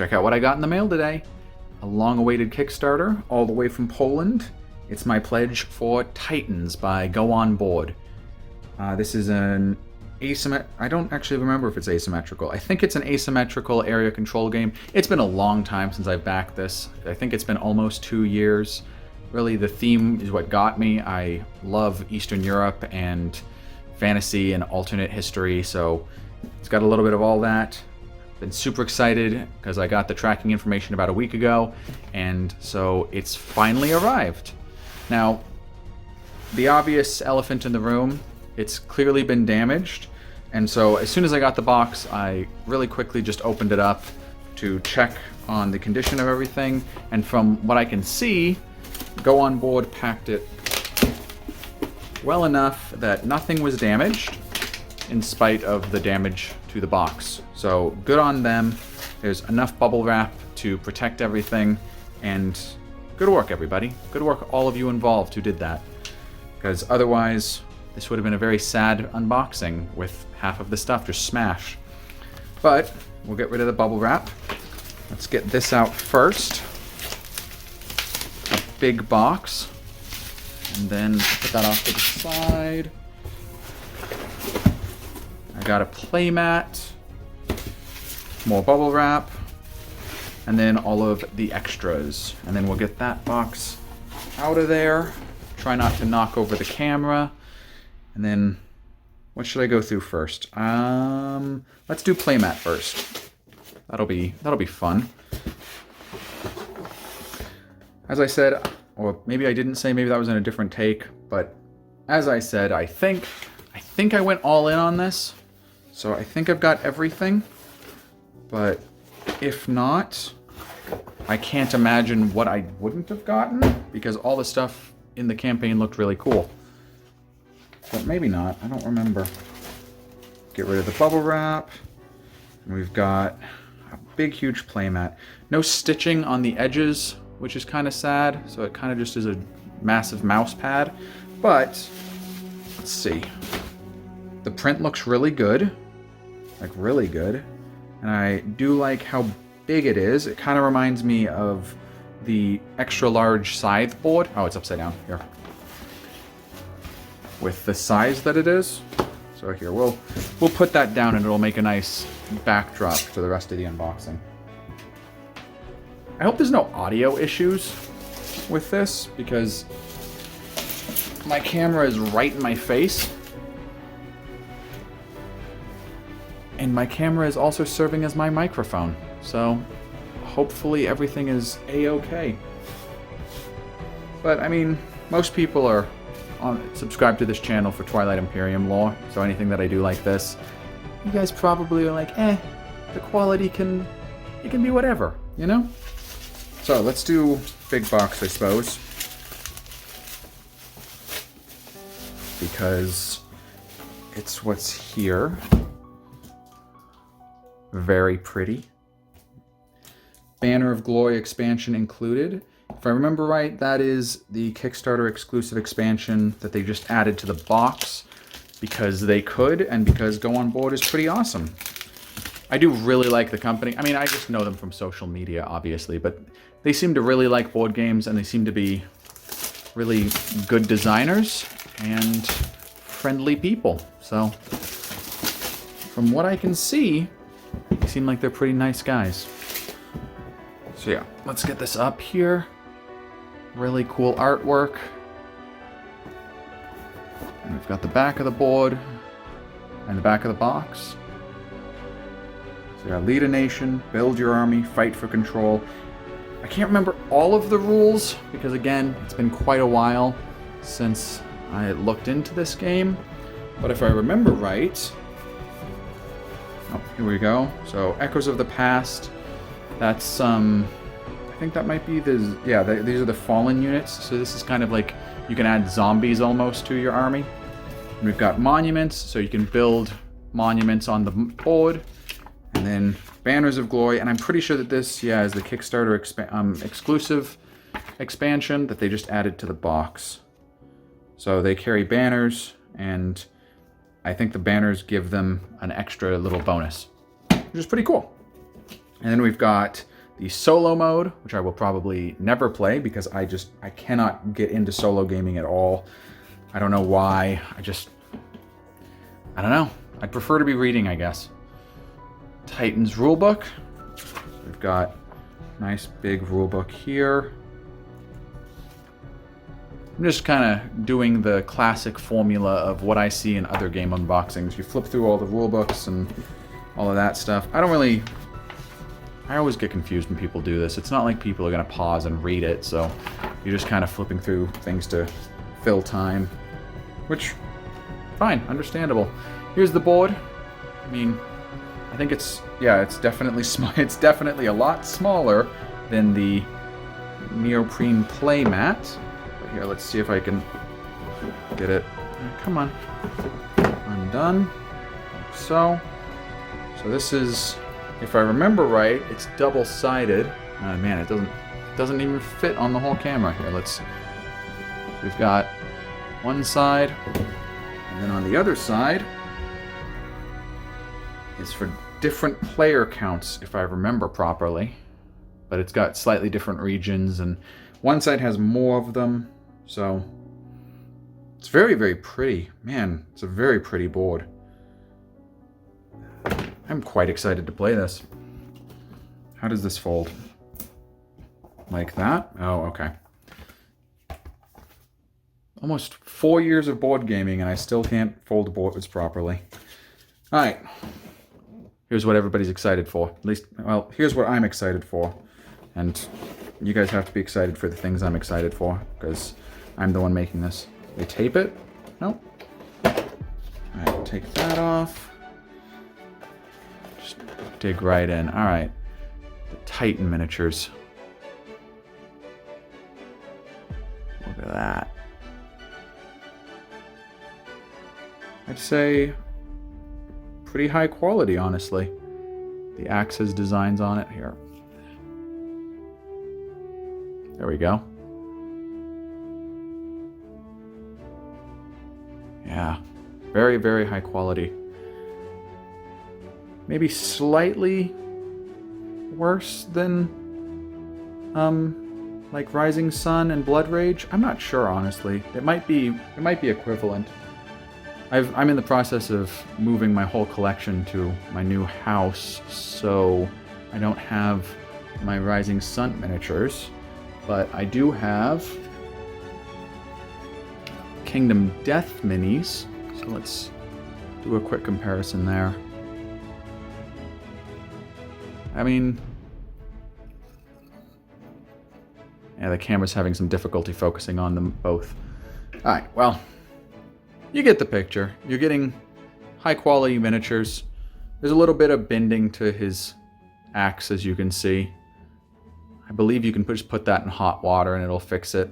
check out what I got in the mail today. A long-awaited Kickstarter, all the way from Poland. It's my pledge for Titans by Go On Board. This is an I don't actually remember if it's asymmetrical. I think it's an asymmetrical area control game. It's been a long time since I've backed this. I think it's been almost 2 years. Really, the theme is what got me. I love Eastern Europe and fantasy and alternate history, so it's got a little bit of all that. Been super excited because I got the tracking information about a week ago, and so it's finally arrived. Now, the obvious elephant in the room, it's clearly been damaged, and so as soon as I got the box, I really quickly just opened it up to check on the condition of everything, and from what I can see, Go On Board packed it well enough that nothing was damaged in spite of the damage to the box. So good on them. There's enough bubble wrap to protect everything, and good work, everybody. Good work, all of you involved who did that, because otherwise this would have been a very sad unboxing with half of the stuff just smashed. But we'll get rid of the bubble wrap. Let's get this out first. A big box. And then put that off to the side. I got a play mat, more bubble wrap, and then all of the extras. And then we'll get that box out of there. Try not to knock over the camera. And then, what should I go through first? Let's do playmat first. That'll be fun. As I said, or maybe I didn't say, maybe that was in a different take, but as I said, I think I went all in on this. So I think I've got everything, but if not, I can't imagine what I wouldn't have gotten, because all the stuff in the campaign looked really cool. But maybe not, I don't remember. Get rid of the bubble wrap. And we've got a big, huge playmat. No stitching on the edges, which is kind of sad, so it kind of just is a massive mouse pad. But, let's see. The print looks really good. Like, really good. And I do like how big it is. It kind of reminds me of the extra large scythe board. Oh, it's upside down. Here. With the size that it is. So here, we'll put that down and it'll make a nice backdrop to the rest of the unboxing. I hope there's no audio issues with this, because my camera is right in my face. And my camera is also serving as my microphone. So hopefully everything is a-okay. But I mean, most people are subscribed to this channel for Twilight Imperium lore, so anything that I do like this, you guys probably are like, the quality it can be whatever, you know? So let's do big box, I suppose. Because it's what's here. Very pretty. Banner of Glory expansion included. If I remember right, that is the Kickstarter exclusive expansion that they just added to the box because they could, and because Go On Board is pretty awesome. I do really like the company. I mean, I just know them from social media, obviously, but they seem to really like board games, and they seem to be really good designers and friendly people. So, from what I can see, they seem like they're pretty nice guys. So yeah, let's get this up here. Really cool artwork. And we've got the back of the board and the back of the box. So you got lead a nation, build your army, fight for control. I can't remember all of the rules because, again, it's been quite a while since I looked into this game. But if I remember right, oh, here we go. So Echoes of the Past. That's I think that might be the, yeah, these are the fallen units. So this is kind of like, you can add zombies almost to your army. And we've got monuments, so you can build monuments on the board. And then Banners of Glory, and I'm pretty sure that this, yeah, is the Kickstarter exclusive expansion that they just added to the box. So they carry banners, and I think the banners give them an extra little bonus, which is pretty cool. And then we've got the solo mode, which I will probably never play because I cannot get into solo gaming at all. I don't know why. I don't know. I'd prefer to be reading, I guess. Titans rulebook. We've got a nice big rulebook here. I'm just kind of doing the classic formula of what I see in other game unboxings. You flip through all the rulebooks and all of that stuff. I always get confused when people do this. It's not like people are going to pause and read it, so you're just kind of flipping through things to fill time, which, fine, understandable. Here's the board. I mean, I think it's definitely it's definitely a lot smaller than the neoprene play mat. But here, let's see if I can get it. Come on. Undone. Like so. So this is, if I remember right, it's double-sided. Oh man, it doesn't even fit on the whole camera. Here, we've got one side, and then on the other side is for different player counts, if I remember properly. But it's got slightly different regions, and one side has more of them, so it's very, very pretty. Man, it's a very pretty board. I'm quite excited to play this. How does this fold? Like that? Oh, okay. Almost 4 years of board gaming, and I still can't fold boards properly. All right. Here's what everybody's excited for. At least, well, here's what I'm excited for. And you guys have to be excited for the things I'm excited for, because I'm the one making this. They tape it? Nope. All right, take that off. Just dig right in. All right. The Titan miniatures. Look at that. I'd say pretty high quality, honestly. The Axis designs on it here. There we go. Yeah, very, very high quality. Maybe slightly worse than like Rising Sun and Blood Rage. I'm not sure, honestly. It might be equivalent. I'm in the process of moving my whole collection to my new house, so I don't have my Rising Sun miniatures, but I do have Kingdom Death minis, so let's do a quick comparison there. I mean, yeah, the camera's having some difficulty focusing on them both. Alright, well, you get the picture. You're getting high-quality miniatures. There's a little bit of bending to his axe, as you can see. I believe you can just put that in hot water and it'll fix it.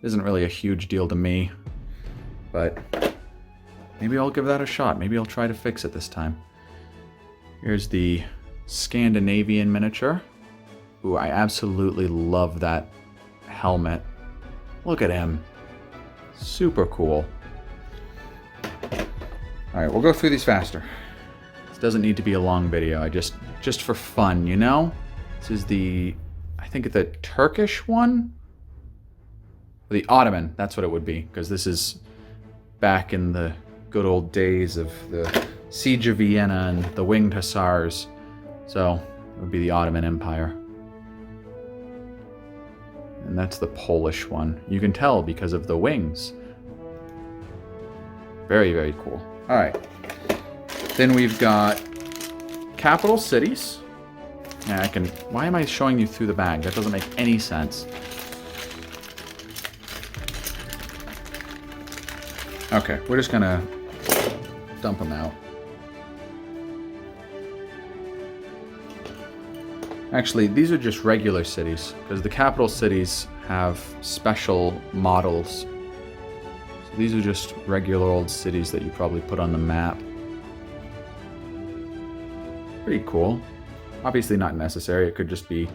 It isn't really a huge deal to me, but maybe I'll give that a shot. Maybe I'll try to fix it this time. Here's the Scandinavian Miniature. Ooh, I absolutely love that helmet. Look at him. Super cool. Alright, we'll go through these faster. This doesn't need to be a long video. Just for fun, you know? This is the, I think the Turkish one? The Ottoman, that's what it would be, because this is back in the good old days of the Siege of Vienna and the Winged Hussars. So, it would be the Ottoman Empire. And that's the Polish one. You can tell because of the wings. Very, very cool. Alright. Then we've got capital cities. Yeah, why am I showing you through the bag? That doesn't make any sense. Okay, we're just gonna dump them out. Actually, these are just regular cities, because the capital cities have special models. So these are just regular old cities that you probably put on the map. Pretty cool. Obviously not necessary, it could just be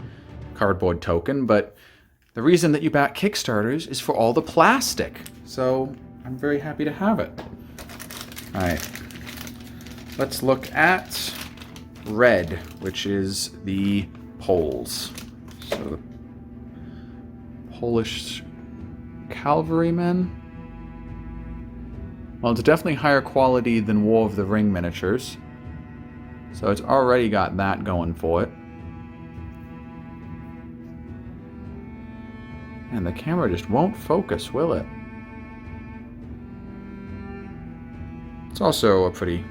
cardboard token, but the reason that you back Kickstarters is for all the plastic. So I'm very happy to have it. Alright. Let's look at red, which is the Poles. So the Polish cavalrymen. Well, it's definitely higher quality than War of the Ring miniatures. So it's already got that going for it. And the camera just won't focus, will it? It's also a pretty...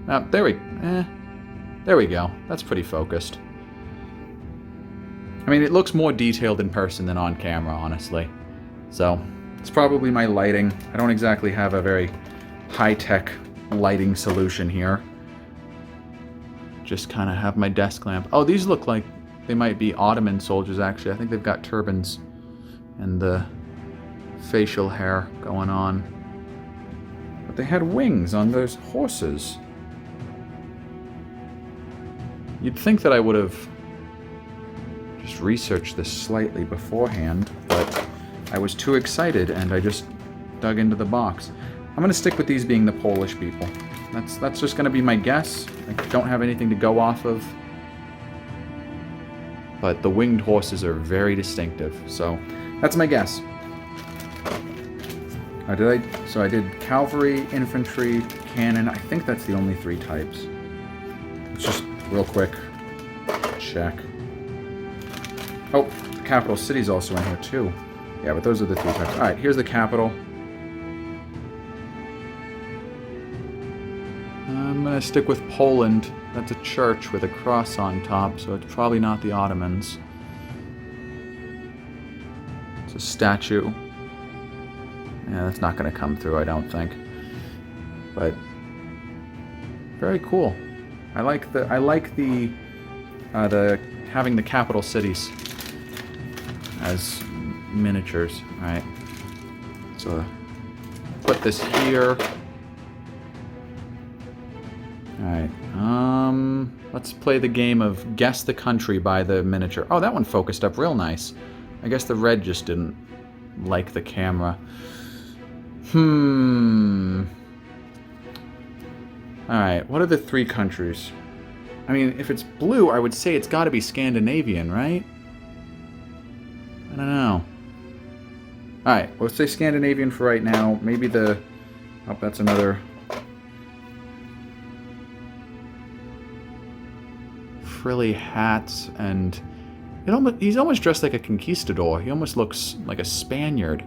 there we go. That's pretty focused. I mean, it looks more detailed in person than on camera, honestly. So, it's probably my lighting. I don't exactly have a very high-tech lighting solution here. Just kind of have my desk lamp. Oh, these look like they might be Ottoman soldiers, actually. I think they've got turbans and the facial hair going on. But they had wings on those horses. You'd think that I would have just researched this slightly beforehand, but I was too excited and I just dug into the box. I'm going to stick with these being the Polish people. That's just going to be my guess. I don't have anything to go off of. But the winged horses are very distinctive, so that's my guess. So I did cavalry, infantry, cannon. I think that's the only 3 types. Let's just real quick check. Oh, the capital city's also in here too. Yeah, but those are the 3 types. All right, here's the capital. I'm gonna stick with Poland. That's a church with a cross on top, so it's probably not the Ottomans. It's a statue. Yeah, that's not going to come through, I don't think. But very cool. I like the having the capital cities as miniatures. All right. So put this here. Alright, let's play the game of guess the country by the miniature. Oh, that one focused up real nice. I guess the red just didn't like the camera. Alright, what are the 3 countries? I mean, if it's blue, I would say it's got to be Scandinavian, right? I don't know. Alright, let's say Scandinavian for right now. Maybe the... Oh, that's another... frilly hats, and he's almost dressed like a conquistador. He almost looks like a Spaniard.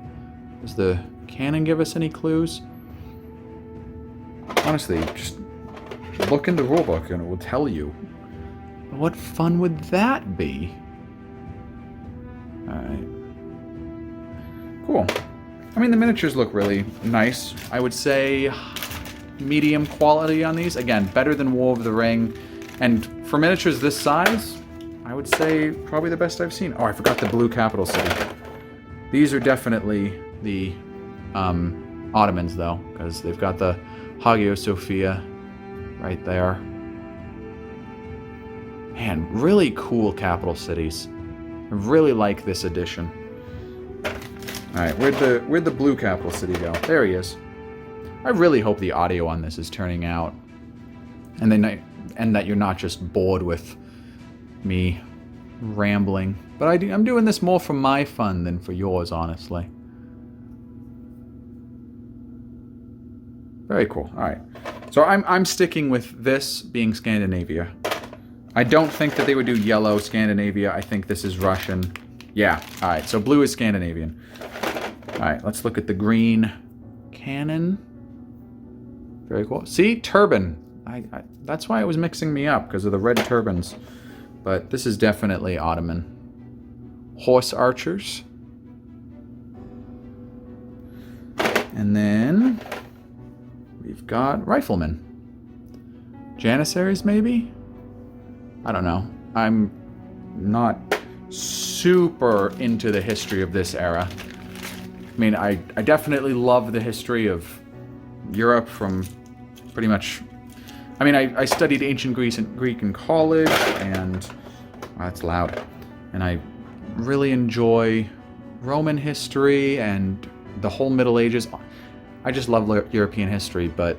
Does the canon give us any clues? Honestly, just look in the rulebook and it will tell you. What fun would that be? Alright. Cool. I mean, the miniatures look really nice. I would say medium quality on these. Again, better than War of the Ring. And for miniatures this size, I would say probably the best I've seen. Oh, I forgot the blue capital city. These are definitely the Ottomans, though, because they've got the Hagia Sophia right there. Man, really cool capital cities. I really like this edition. All right, where'd the blue capital city go? There he is. I really hope the audio on this is turning out, and that you're not just bored with me rambling. But I'm doing this more for my fun than for yours, honestly. Very cool. All right. So I'm sticking with this being Scandinavia. I don't think that they would do yellow Scandinavia. I think this is Russian. Yeah. All right. So blue is Scandinavian. All right. Let's look at the green cannon. Very cool. See? Turban. That's why it was mixing me up, because of the red turbans. But this is definitely Ottoman. Horse archers. And then we've got riflemen. Janissaries, maybe? I don't know. I'm not super into the history of this era. I mean, I definitely love the history of Europe from pretty much... I mean, I studied ancient Greek in college, and... Wow, that's loud. And I really enjoy Roman history and the whole Middle Ages. I just love European history, but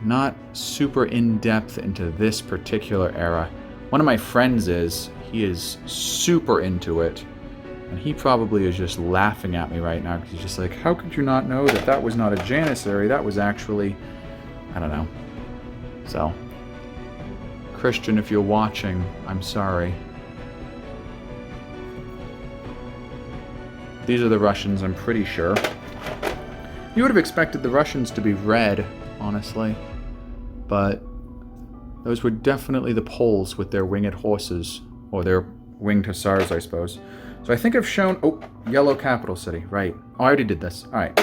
not super in-depth into this particular era. One of my friends is. He is super into it. And he probably is just laughing at me right now because he's just like, how could you not know that that was not a Janissary? That was actually... I don't know. So, Christian, if you're watching, I'm sorry. These are the Russians, I'm pretty sure. You would have expected the Russians to be red, honestly. But those were definitely the Poles with their winged horses. Or their winged hussars, I suppose. So I think I've shown... Oh, yellow capital city. Right. Oh, I already did this. Alright.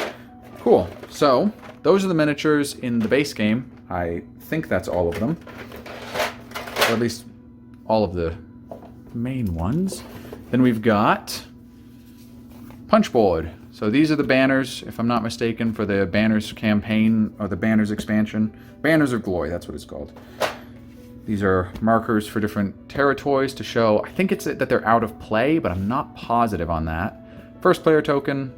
Cool. So, those are the miniatures in the base game. I think that's all of them. Or at least all of the main ones. Then we've got Punchboard. So these are the banners, if I'm not mistaken, for the Banners campaign, or the Banners expansion. Banners of Glory, that's what it's called. These are markers for different territories to show, I think it's that they're out of play, but I'm not positive on that. First player token,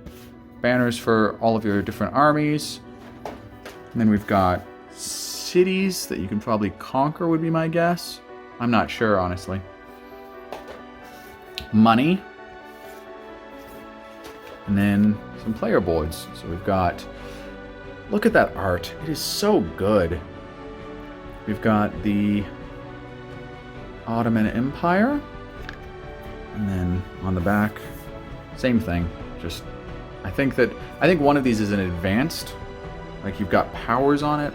banners for all of your different armies. And then we've got cities that you can probably conquer, would be my guess. I'm not sure, honestly. Money. And then some player boards. So we've got, look at that art. It is so good. We've got the Ottoman Empire. And then on the back, same thing. Just, I think one of these is an advanced. Like you've got powers on it.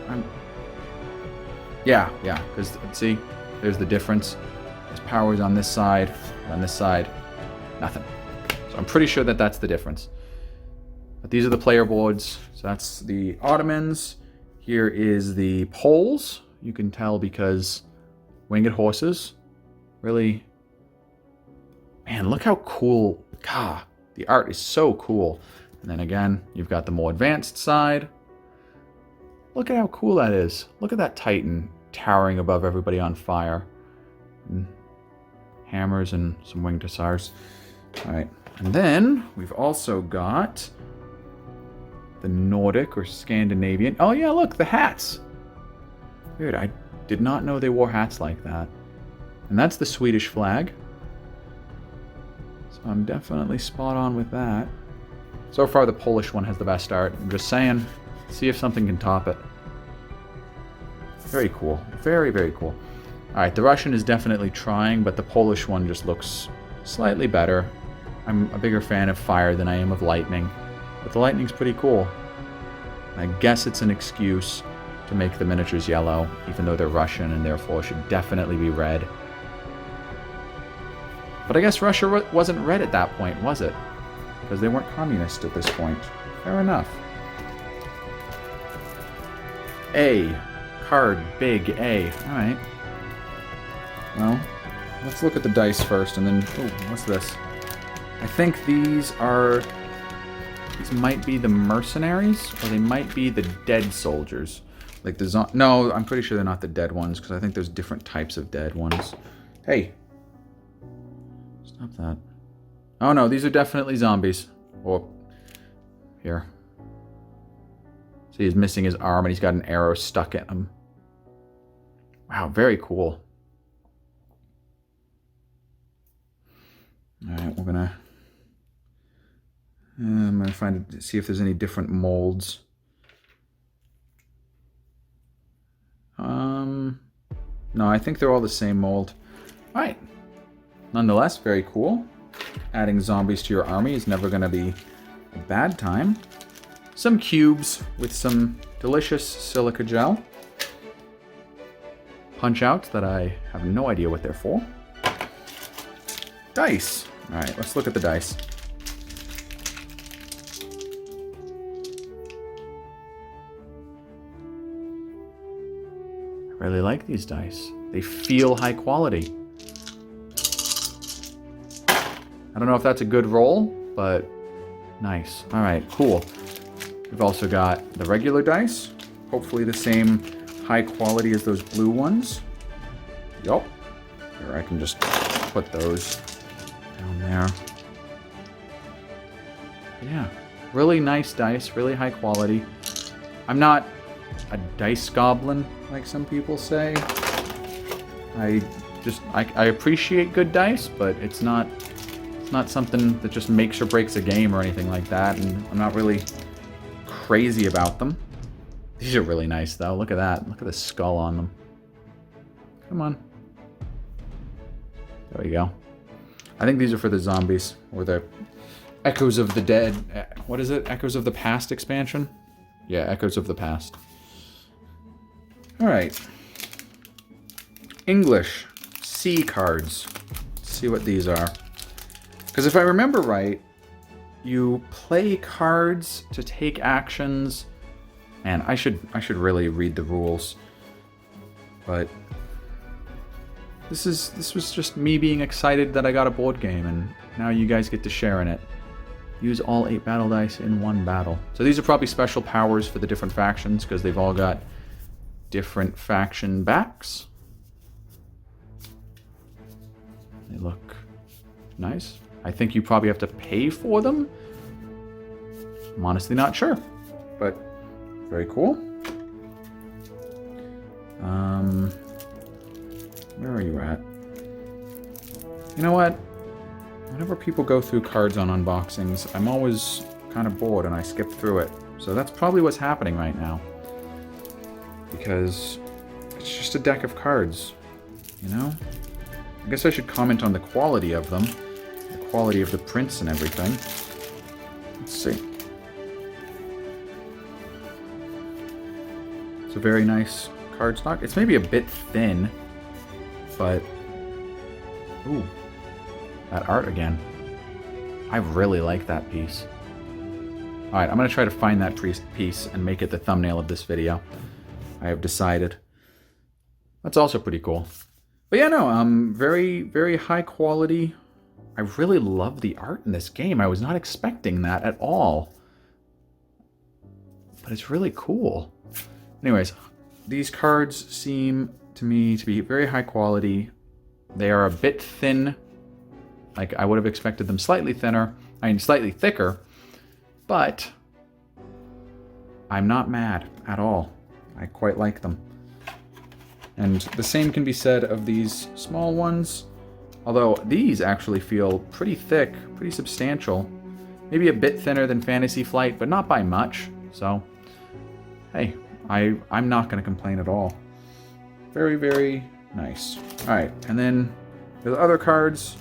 Yeah, because see, there's the difference. There's powers on this side, nothing. So I'm pretty sure that that's the difference. But these are the player boards. So that's the Ottomans. Here is the Poles. You can tell because winged horses. Really, man, look how cool. God, the art is so cool. And then again, you've got the more advanced side. Look at how cool that is. Look at that Titan towering above everybody on fire. And hammers and some winged hussars. All right. And then we've also got the Nordic or Scandinavian. Oh yeah, look, the hats. Weird, I did not know they wore hats like that. And that's the Swedish flag. So I'm definitely spot on with that. So far the Polish one has the best art. I'm just saying, see if something can top it. Very cool. Very, very cool. Alright, the Russian is definitely trying, but the Polish one just looks slightly better. I'm a bigger fan of fire than I am of lightning. But the lightning's pretty cool. I guess it's an excuse to make the miniatures yellow, even though they're Russian and therefore should definitely be red. But I guess Russia wasn't red at that point, was it? Because they weren't communist at this point. Fair enough. A. Card, big A. Alright. Well, let's look at the dice first, and then... Oh, what's this? I think these are... These might be the mercenaries, or they might be the dead soldiers. Like the no, I'm pretty sure they're not the dead ones, because I think there's different types of dead ones. Hey! Stop that. Oh no, these are definitely zombies. Oh, here. See, he's missing his arm, and he's got an arrow stuck in him. Wow, very cool. Alright, we're gonna... I'm gonna see if there's any different molds. No, I think they're all the same mold. Alright. Nonetheless, very cool. Adding zombies to your army is never gonna be a bad time. Some cubes with some delicious silica gel. Punch-outs that I have no idea what they're for. Dice. Alright, let's look at the dice. I really like these dice. They feel high quality. I don't know if that's a good roll, but nice. Alright, cool. We've also got the regular dice. Hopefully the same high quality as those blue ones. Yup. Here, I can just put those down there. Yeah. Really nice dice, really high quality. I'm not a dice goblin, like some people say. I just I appreciate good dice, but it's not something that just makes or breaks a game or anything like that, and I'm not really crazy about them. These are really nice, though. Look at that. Look at the skull on them. Come on. There we go. I think these are for the zombies, or the Echoes of the Dead. What is it? Echoes of the Past expansion? Yeah, Echoes of the Past. Alright. English. C cards. Let's see what these are. Because if I remember right, you play cards to take actions, and I should really read the rules. But this was just me being excited that I got a board game, and now you guys get to share in it. Use all 8 battle dice in one battle. So these are probably special powers for the different factions, because they've all got different faction backs. They look nice. I think you probably have to pay for them. I'm honestly not sure, but very cool. Where are you at? You know what? Whenever people go through cards on unboxings, I'm always kind of bored and I skip through it. So that's probably what's happening right now. Because it's just a deck of cards, you know? I guess I should comment on the quality of them. The quality of the prints and everything. Let's see. It's a very nice cardstock. It's maybe a bit thin, but... Ooh. That art again. I really like that piece. Alright, I'm going to try to find that piece and make it the thumbnail of this video. I have decided. That's also pretty cool. But yeah, no, very, very high quality. I really love the art in this game. I was not expecting that at all. But it's really cool. Anyways, these cards seem to me to be very high quality. They are a bit thin. Like, I would have expected them slightly thinner. I mean, slightly thicker. But I'm not mad at all. I quite like them. And the same can be said of these small ones. Although these actually feel pretty thick, pretty substantial. Maybe a bit thinner than Fantasy Flight, but not by much. So, hey, I'm not going to complain at all. Very, very nice. Alright, and then the other cards.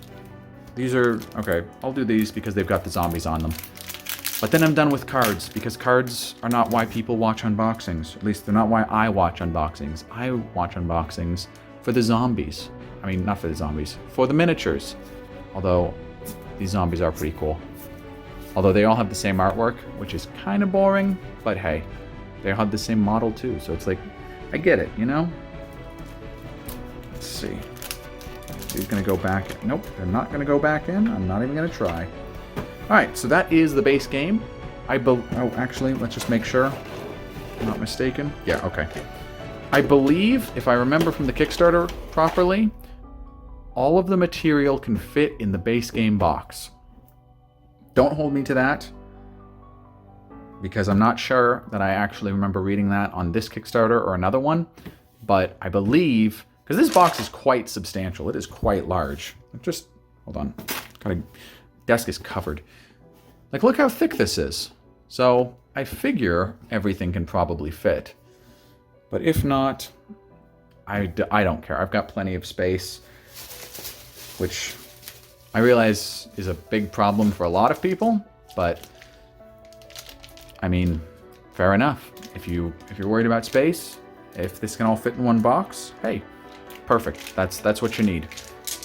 These are... Okay, I'll do these because they've got the zombies on them. But then I'm done with cards, because cards are not why people watch unboxings. At least they're not why I watch unboxings. I watch unboxings for the zombies. I mean, not for the zombies. For the miniatures. Although, these zombies are pretty cool. Although they all have the same artwork, which is kind of boring. But hey, they all have the same model too. So it's like, I get it, you know? Let's see. He's going to go back. Nope, they're not going to go back in. I'm not even going to try. Alright, so that is the base game. Oh, actually, let's just make sure. I'm not mistaken. Yeah, okay. I believe, if I remember from the Kickstarter properly, all of the material can fit in the base game box. Don't hold me to that, because I'm not sure that I actually remember reading that on this Kickstarter or another one, but I believe... Because this box is quite substantial. It is quite large. Just, hold on. Desk is covered. Like, look how thick this is. So, I figure everything can probably fit. But if not, I don't care. I've got plenty of space, which I realize is a big problem for a lot of people, but I mean, fair enough. If you're worried about space, if this can all fit in one box, hey, perfect. That's what you need.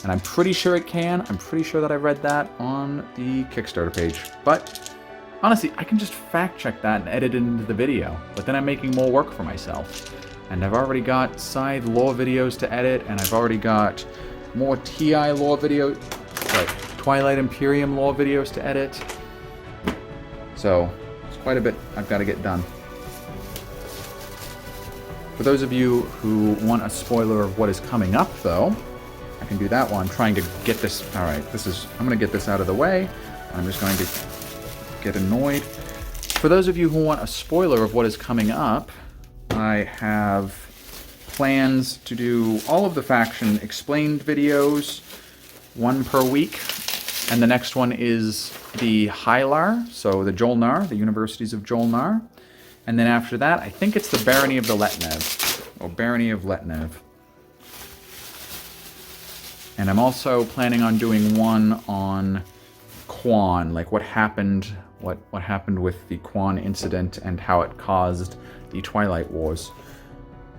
And I'm pretty sure it can. I'm pretty sure that I read that on the Kickstarter page. But honestly, I can just fact check that and edit it into the video. But then I'm making more work for myself. And I've already got Scythe lore videos to edit, and I've already got more TI lore videos, Twilight Imperium lore videos to edit. So, it's quite a bit I've got to get done. For those of you who want a spoiler of what is coming up, though, I can do that while I'm trying to get this... Alright, I'm going to get this out of the way. I'm just going to get annoyed. For those of you who want a spoiler of what is coming up, I have plans to do all of the faction explained videos, one per week. And the next one is the Hylar, so the Jolnar, the Universities of Jolnar. And then after that, I think it's the Barony of the Letnev, or Barony of Letnev. And I'm also planning on doing one on Quan, like what happened with the Quan incident and how it caused the Twilight Wars.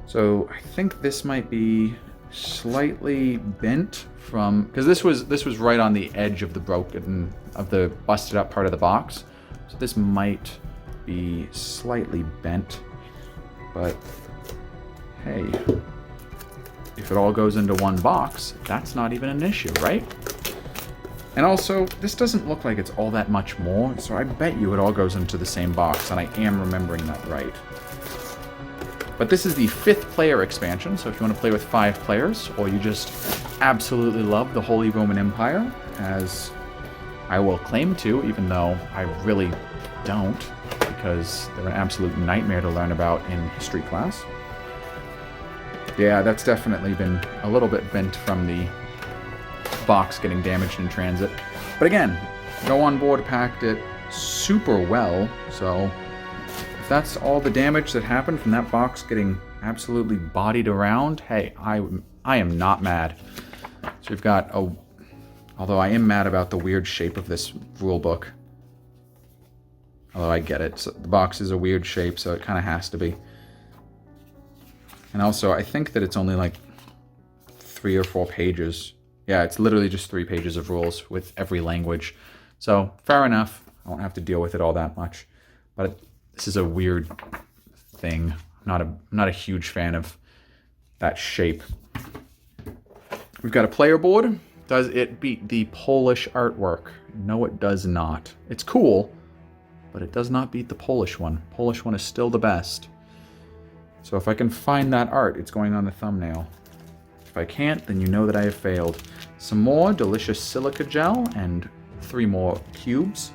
So I think this might be slightly bent from, because this was right on the edge of the busted up part of the box. So this might be slightly bent, but hey, if it all goes into one box, that's not even an issue, right? And also, this doesn't look like it's all that much more, so I bet you it all goes into the same box, and I am remembering that right. But this is the 5th player expansion, so if you want to play with 5 players, or you just absolutely love the Holy Roman Empire, as I will claim to, even though I really don't, because they're an absolute nightmare to learn about in history class. Yeah, that's definitely been a little bit bent from the box getting damaged in transit. But again, Go On Board packed it super well, so if that's all the damage that happened from that box getting absolutely bodied around, hey, I am not mad. So we've got although I am mad about the weird shape of this rule book. Although I get it. So the box is a weird shape, so it kind of has to be. And also, I think that it's only like 3 or 4 pages. Yeah, it's literally just 3 pages of rules with every language. So, fair enough. I won't have to deal with it all that much. But this is a weird thing. I'm not a huge fan of that shape. We've got a player board. Does it beat the Polish artwork? No, it does not. It's cool, but it does not beat the Polish one. Polish one is still the best. So if I can find that art, it's going on the thumbnail. If I can't, then you know that I have failed. Some more delicious silica gel and 3 more cubes.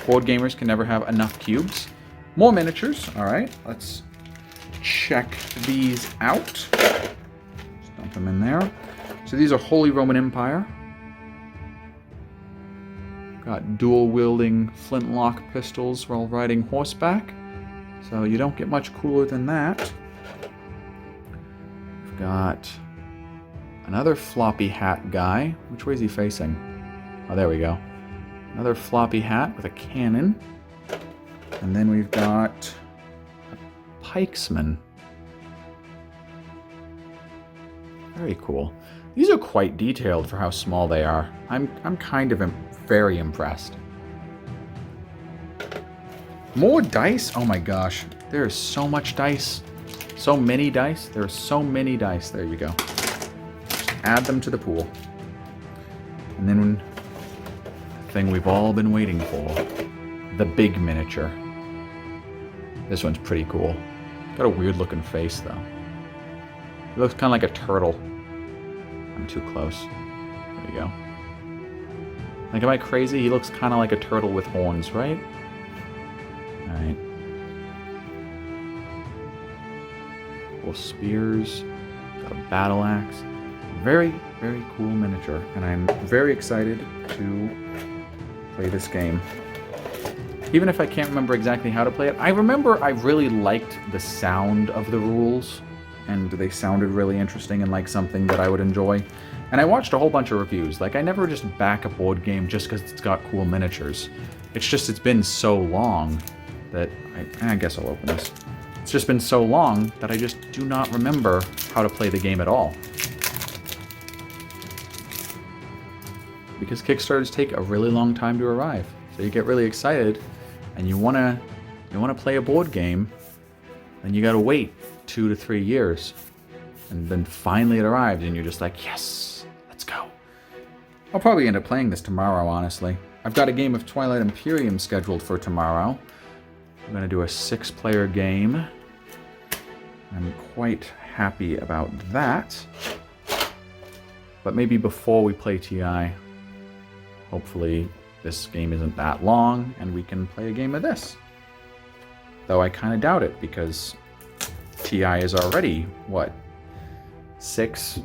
Board gamers can never have enough cubes. More miniatures. All right, let's check these out. Just dump them in there. So these are Holy Roman Empire. Got dual-wielding flintlock pistols while riding horseback. So you don't get much cooler than that. We've got another floppy hat guy. Which way is he facing? Oh, there we go. Another floppy hat with a cannon. And then we've got a pikesman. Very cool. These are quite detailed for how small they are. I'm kind of very impressed. More dice? Oh my gosh. There is so much dice. So many dice. There are so many dice. There you go. Just add them to the pool. And then the thing we've all been waiting for. The big miniature. This one's pretty cool. Got a weird looking face though. It looks kind of like a turtle. I'm too close. There you go. Like, am I crazy? He looks kind of like a turtle with horns, right? Alright. Cool spears. Got a battle axe. Very, very cool miniature. And I'm very excited to play this game. Even if I can't remember exactly how to play it, I remember I really liked the sound of the rules. And they sounded really interesting and like something that I would enjoy. And I watched a whole bunch of reviews. Like, I never just back a board game just because it's got cool miniatures. It's just, it's been so long that, I guess I'll open this. It's just been so long that I just do not remember how to play the game at all. Because Kickstarters take a really long time to arrive. So you get really excited and you wanna play a board game, and you gotta wait 2 to 3 years. And then finally it arrived and you're just like, yes, let's go. I'll probably end up playing this tomorrow, honestly. I've got a game of Twilight Imperium scheduled for tomorrow. I'm going to do a 6-player game. I'm quite happy about that. But maybe before we play TI, hopefully this game isn't that long and we can play a game of this. Though I kind of doubt it, because TI is already, what, 6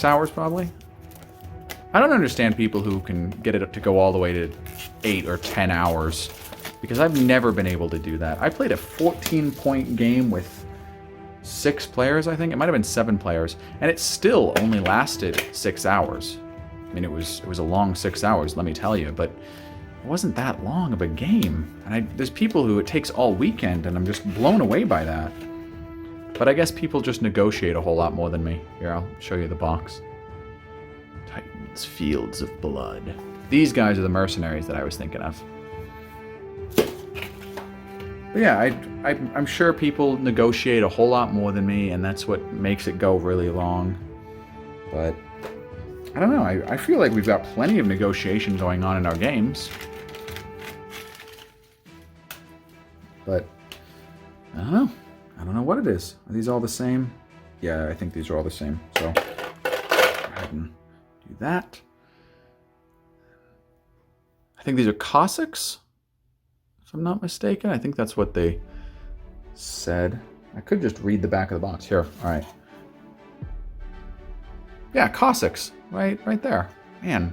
hours probably. I don't understand people who can get it to go all the way to 8 or 10 hours, because I've never been able to do that. I played a 14-point game with 6 players, I think. It might have been 7 players, and it still only lasted 6 hours. I mean, it was a long 6 hours, let me tell you, but it wasn't that long of a game. And there's people who it takes all weekend, and I'm just blown away by that. But I guess people just negotiate a whole lot more than me. Here, I'll show you the box. Titans, Fields of Blood. These guys are the mercenaries that I was thinking of. But yeah, I'm sure people negotiate a whole lot more than me, and that's what makes it go really long. But I don't know, I feel like we've got plenty of negotiation going on in our games. But I don't know. I don't know what it is. Are these all the same? Yeah, I think these are all the same. So go ahead and do that. I think these are Cossacks, if I'm not mistaken. I think that's what they said. I could just read the back of the box. Here, all right. Yeah, Cossacks, right there. Man,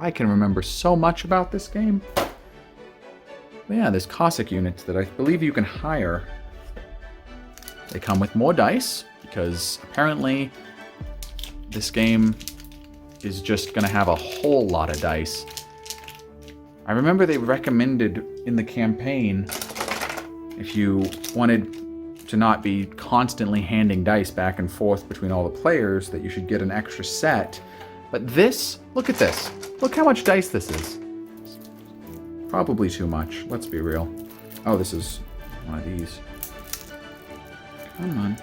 I can remember so much about this game. But yeah, there's Cossack units that I believe you can hire. They come with more dice, because apparently this game is just going to have a whole lot of dice. I remember they recommended in the campaign, if you wanted to not be constantly handing dice back and forth between all the players, that you should get an extra set. But this, look at this. Look how much dice this is. Probably too much, let's be real. Oh, this is one of these. Come on.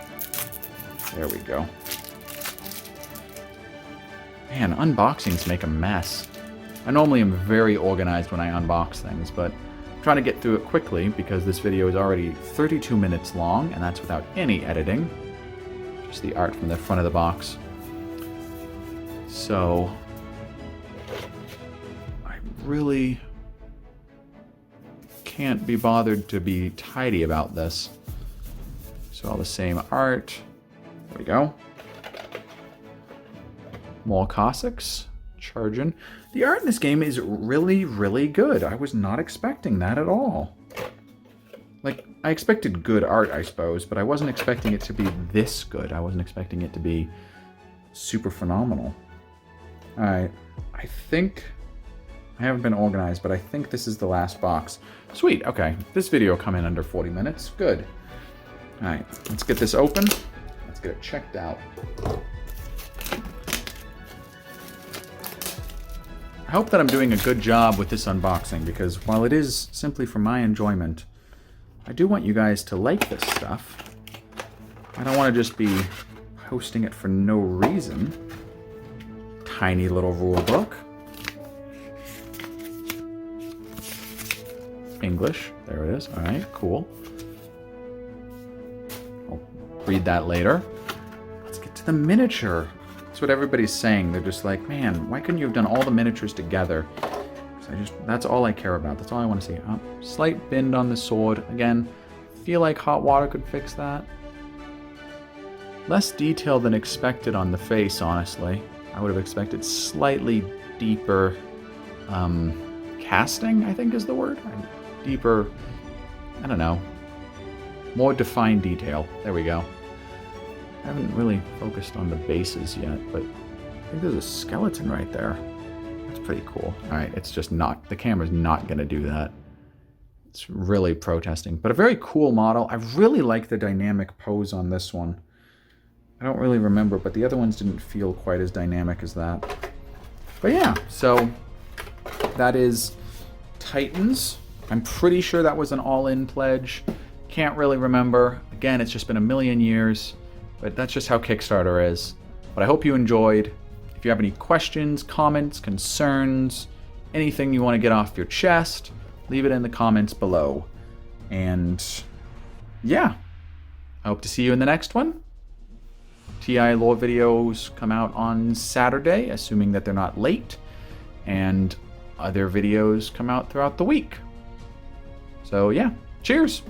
There we go. Man, unboxings make a mess. I normally am very organized when I unbox things, but I'm trying to get through it quickly because this video is already 32 minutes long, and that's without any editing. Just the art from the front of the box. So I really can't be bothered to be tidy about this. So all the same art. There we go. More Cossacks. Charging. The art in this game is really, really good. I was not expecting that at all. Like, I expected good art, I suppose, but I wasn't expecting it to be this good. I wasn't expecting it to be super phenomenal. Alright, I think... I haven't been organized, but I think this is the last box. Sweet, okay. This video will come in under 40 minutes. Good. Alright, let's get this open. Let's get it checked out. I hope that I'm doing a good job with this unboxing, because while it is simply for my enjoyment, I do want you guys to like this stuff. I don't want to just be posting it for no reason. Tiny little rule book. English. There it is. All right, cool. I'll read that later. Let's get to the miniature. That's what everybody's saying. They're just like, man, why couldn't you have done all the miniatures together? That's all I care about. That's all I want to see. Oh, slight bend on the sword. Again, feel like hot water could fix that. Less detail than expected on the face, honestly. I would have expected slightly deeper casting, I think is the word. Deeper, I don't know. More defined detail. There we go. I haven't really focused on the bases yet, but I think there's a skeleton right there. That's pretty cool. Alright, it's just not, the camera's not going to do that. It's really protesting. But a very cool model. I really like the dynamic pose on this one. I don't really remember, but the other ones didn't feel quite as dynamic as that. But yeah, so that is Titans. I'm pretty sure that was an all-in pledge. Can't really remember. Again, it's just been a million years, but that's just how Kickstarter is. But I hope you enjoyed. If you have any questions, comments, concerns, anything you want to get off your chest, leave it in the comments below. And yeah, I hope to see you in the next one. TI lore videos come out on Saturday, assuming that they're not late, and other videos come out throughout the week. So yeah, cheers!